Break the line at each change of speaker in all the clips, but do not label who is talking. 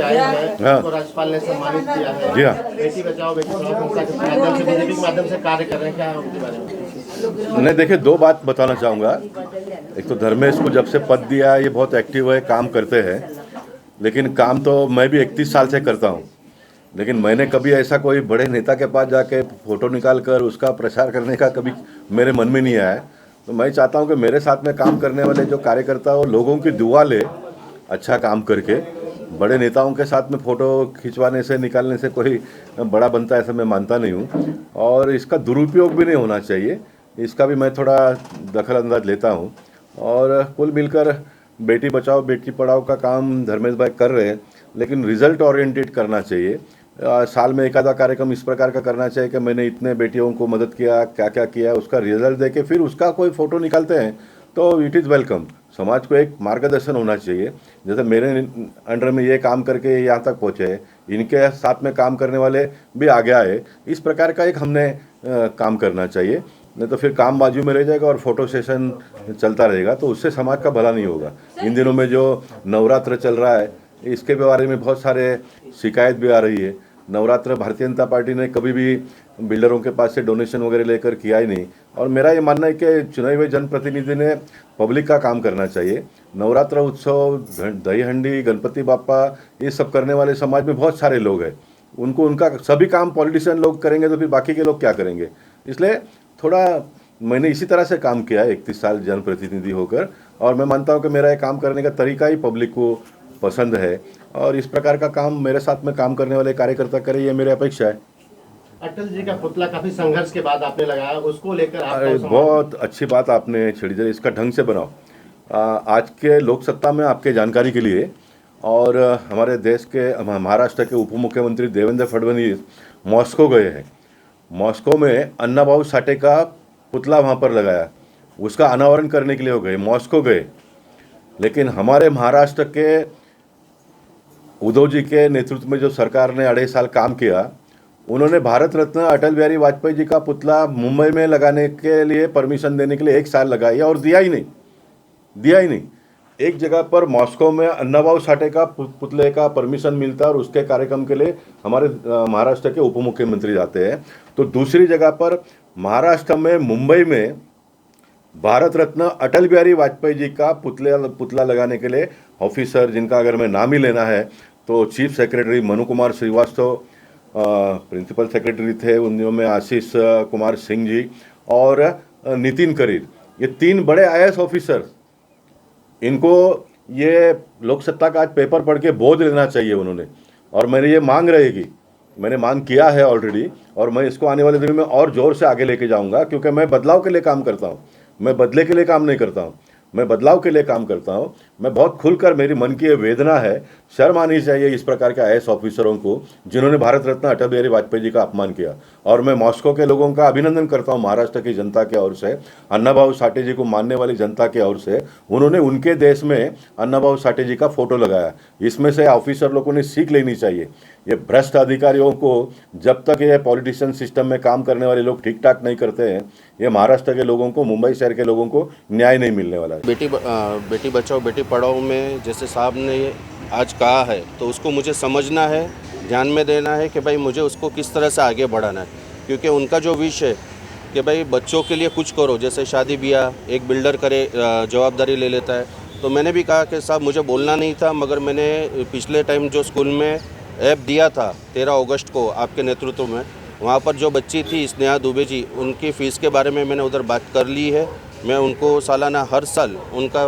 आए हैं,
हाँ।
तो राज्यपाल ने सम्मानित किया है।
जी हाँ।
बेटी बचाओ बेटी पढ़ाओ संस्था के माध्यम से, बीजेपी के माध्यम से कार्य कर रहे हैं, क्या है उनके बारे में?
नहीं, देखिए, दो बात बताना चाहूँगा। एक तो धर्मेश को जब से पद दिया है, ये बहुत एक्टिव है, काम करते हैं। लेकिन काम तो मैं भी 31 साल से करता हूँ, लेकिन मैंने कभी ऐसा कोई बड़े नेता के पास जाके फोटो निकाल कर उसका प्रचार करने का कभी मेरे मन में नहीं आया है। तो मैं चाहता हूँ कि मेरे साथ में काम करने वाले जो कार्यकर्ता वो लोगों की दुआ ले, अच्छा काम करके। बड़े नेताओं के साथ में फ़ोटो खिंचवाने से, निकालने से कोई बड़ा बनता है, ऐसा मैं मानता नहीं हूँ। और इसका दुरुपयोग भी नहीं होना चाहिए, इसका भी मैं थोड़ा दखल अंदाज लेता हूँ। और कुल मिलकर बेटी बचाओ बेटी पढ़ाओ का काम धर्मेश भाई कर रहे हैं, लेकिन रिजल्ट ओरिएंटेड करना चाहिए। साल में एक आधा कार्यक्रम इस प्रकार का करना चाहिए कि मैंने इतने बेटियों को मदद किया, क्या क्या किया, उसका रिजल्ट दे के फिर उसका कोई फ़ोटो निकालते हैं तो इट इज़ वेलकम। समाज को एक मार्गदर्शन होना चाहिए। जैसे मेरे अंडर में ये काम करके यहाँ तक पहुँचे हैं, इनके साथ में काम करने वाले भी आगे आए, इस प्रकार का एक हमने काम करना चाहिए। नहीं तो फिर काम बाजू में रह जाएगा और फोटो सेशन चलता रहेगा, तो उससे समाज का भला नहीं होगा। इन दिनों में जो नवरात्र चल रहा है, इसके बारे में बहुत सारे शिकायत भी आ रही है। नवरात्र भारतीय जनता पार्टी ने कभी भी बिल्डरों के पास से डोनेशन वगैरह लेकर किया ही नहीं। और मेरा ये मानना है कि चुने हुए जनप्रतिनिधि ने पब्लिक का काम करना चाहिए। नवरात्र उत्सव, दही हंडी, गणपति बापा, ये सब करने वाले समाज में बहुत सारे लोग हैं। उनको उनका सभी काम पॉलिटिशियन लोग करेंगे तो फिर बाकी के लोग क्या करेंगे? इसलिए थोड़ा मैंने इसी तरह से काम किया है 31 साल जनप्रतिनिधि होकर, और मैं मानता हूँ कि मेरा ये काम करने का तरीका ही पब्लिक को पसंद है, और इस प्रकार का काम मेरे साथ में काम करने वाले कार्यकर्ता करें, ये मेरी अपेक्षा है।
अटल जी का पुतला काफी संघर्ष के बाद आपने लगाया, उसको लेकर
अरे बहुत अच्छी बात आपने छेड़ी। जरा इसका ढंग से बनाओ। आज के लोकसत्ता में आपके जानकारी के लिए, और हमारे देश के महाराष्ट्र के उप मुख्यमंत्री देवेंद्र फडणवीस मॉस्को गए हैं। मॉस्को में अन्नाभाऊ साठे का पुतला वहाँ पर लगाया, उसका अनावरण करने के लिए हो गए, मॉस्को गए। लेकिन हमारे महाराष्ट्र के उद्धव जी के नेतृत्व में जो सरकार ने 2.5 साल काम किया, उन्होंने भारत रत्न अटल बिहारी वाजपेयी जी का पुतला मुंबई में लगाने के लिए परमिशन देने के लिए 1 साल लगाई, और दिया ही नहीं। एक जगह पर मॉस्को में अन्नाभाऊ साठे का पुतले का परमिशन मिलता है और उसके कार्यक्रम के लिए हमारे महाराष्ट्र के उप मुख्यमंत्री जाते हैं। तो दूसरी जगह पर महाराष्ट्र में मुंबई में भारत रत्न अटल बिहारी वाजपेयी जी का पुतला लगाने के लिए ऑफिसर, जिनका अगर मैं नाम ही लेना है तो chief secretary Manu Kumar Srivastava, principal secretary थे उन दिनों में आशीष कुमार सिंह जी, और नितिन करीर, ये 3 बड़े IAS ऑफिसर, इनको ये लोकसत्ता का आज पेपर पढ़ के बोध लेना चाहिए उन्होंने। और मैंने ये मैंने मांग किया है ऑलरेडी, और मैं इसको आने वाले दिनों में और जोर से आगे लेके जाऊंगा, क्योंकि मैं बदलाव के लिए काम करता हूँ। मैं बदले के लिए काम नहीं करता हूँ, मैं बदलाव के लिए काम करता हूँ। मैं बहुत खुलकर, मेरी मन की ये वेदना है, शर्म आनी चाहिए इस प्रकार के IAS ऑफिसरों को जिन्होंने भारत रत्न अटल बिहारी वाजपेयी जी का अपमान किया। और मैं मॉस्को के लोगों का अभिनंदन करता हूँ, महाराष्ट्र की जनता के ओर से, अन्नाभाऊ साठे जी को मानने वाली जनता के ओर से। उन्होंने उनके देश में अन्नाभाऊ साठे जी का फोटो लगाया। इसमें से ऑफिसर लोगों ने सीख लेनी चाहिए। ये भ्रष्ट अधिकारियों को, जब तक ये पॉलिटिशियन सिस्टम में काम करने वाले लोग ठीक ठाक नहीं करते हैं, ये महाराष्ट्र के लोगों को, मुंबई शहर के लोगों को न्याय नहीं मिलने वाला है।
बेटी बचाओ बेटी पढ़ाओ में जैसे साहब ने आज कहा है, तो उसको मुझे समझना है, ध्यान में देना है कि भाई मुझे उसको किस तरह से आगे बढ़ाना है। क्योंकि उनका जो विश है कि भाई बच्चों के लिए कुछ करो, जैसे शादी ब्याह एक बिल्डर करे, जवाबदारी ले लेता है। तो मैंने भी कहा कि साहब मुझे बोलना नहीं था, मगर मैंने पिछले टाइम जो स्कूल में ऐप दिया था 13 अगस्त को आपके नेतृत्व में, वहाँ पर जो बच्ची थी स्नेहा दुबे जी, उनकी फ़ीस के बारे में मैंने उधर बात कर ली है। मैं उनको सालाना हर साल उनका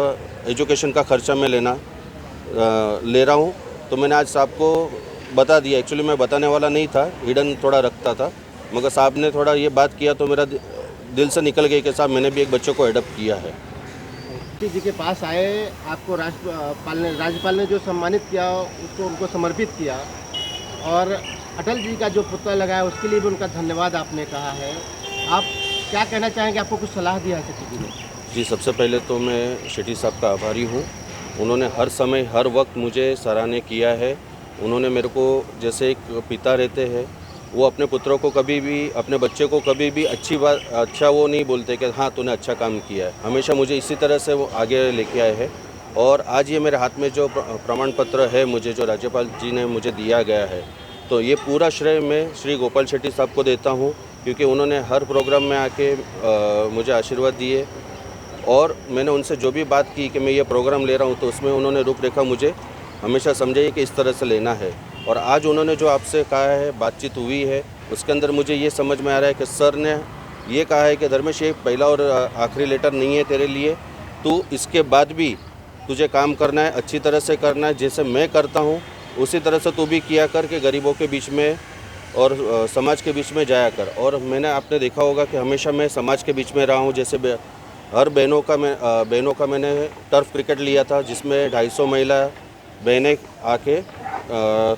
एजुकेशन का खर्चा मैं ले रहा हूँ। तो मैंने आज साहब को बता दिया। एक्चुअली मैं बताने वाला नहीं था, हिडन थोड़ा रखता था, मगर साहब ने थोड़ा ये बात किया तो मेरा दिल से निकल गई कि साहब मैंने भी एक बच्चे को एडप्ट किया है।
जी के पास आए, आपको राज्यपाल ने जो सम्मानित किया उसको उनको समर्पित किया, और अटल जी का जो पुतला लगाया उसके लिए भी उनका धन्यवाद आपने कहा है। आप क्या कहना चाहेंगे? आपको कुछ सलाह दिया है शेट्टी जी ने? जी,
सबसे पहले तो मैं शेट्टी साहब का आभारी हूँ। उन्होंने हर समय हर वक्त मुझे सराहनीय किया है। उन्होंने मेरे को, जैसे एक पिता रहते हैं, वो अपने पुत्रों को कभी भी, अपने बच्चे को कभी भी अच्छा वो नहीं बोलते कि हाँ तूने अच्छा काम किया है। हमेशा मुझे इसी तरह से वो आगे लेके आए हैं। और आज ये मेरे हाथ में जो प्रमाण पत्र है मुझे जो राज्यपाल जी ने मुझे दिया गया है, तो ये पूरा श्रेय मैं श्री गोपाल शेट्टी साहब को देता हूँ, क्योंकि उन्होंने हर प्रोग्राम में आके मुझे आशीर्वाद दिए। और मैंने उनसे जो भी बात की कि मैं ये प्रोग्राम ले रहा हूँ, तो उसमें उन्होंने रूपरेखा मुझे हमेशा समझाई कि इस तरह से लेना है। और आज उन्होंने जो आपसे कहा है, बातचीत हुई है, उसके अंदर मुझे ये समझ में आ रहा है कि सर ने ये कहा है कि धर्मेश ये पहला और आखिरी लेटर नहीं है तेरे लिए, तू इसके बाद भी तुझे काम करना है, अच्छी तरह से करना है, जैसे मैं करता हूँ उसी तरह से तू भी किया कर के गरीबों के बीच में और समाज के बीच में जाया कर। और मैंने आपने देखा होगा कि हमेशा मैं समाज के बीच में रहा हूँ। जैसे हर बहनों का मैंने टर्फ क्रिकेट लिया था, जिसमें 250 महिला बहनें आके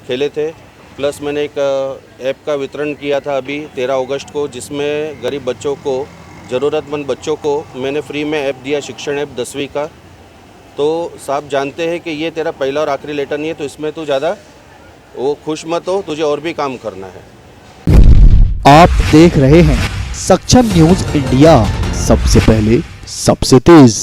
खेले थे। प्लस मैंने एक ऐप का वितरण किया था अभी 13 अगस्त को, जिसमें गरीब बच्चों को, ज़रूरतमंद बच्चों को मैंने फ्री में ऐप दिया, शिक्षण ऐप 10वीं का। तो साहब जानते हैं कि ये तेरा पहला और आखिरी लेटर नहीं है, तो इसमें तू ज़्यादा वो खुश मत हो, तुझे और भी काम करना है।
आप देख रहे हैं सक्षम न्यूज इंडिया, सबसे पहले सबसे तेज।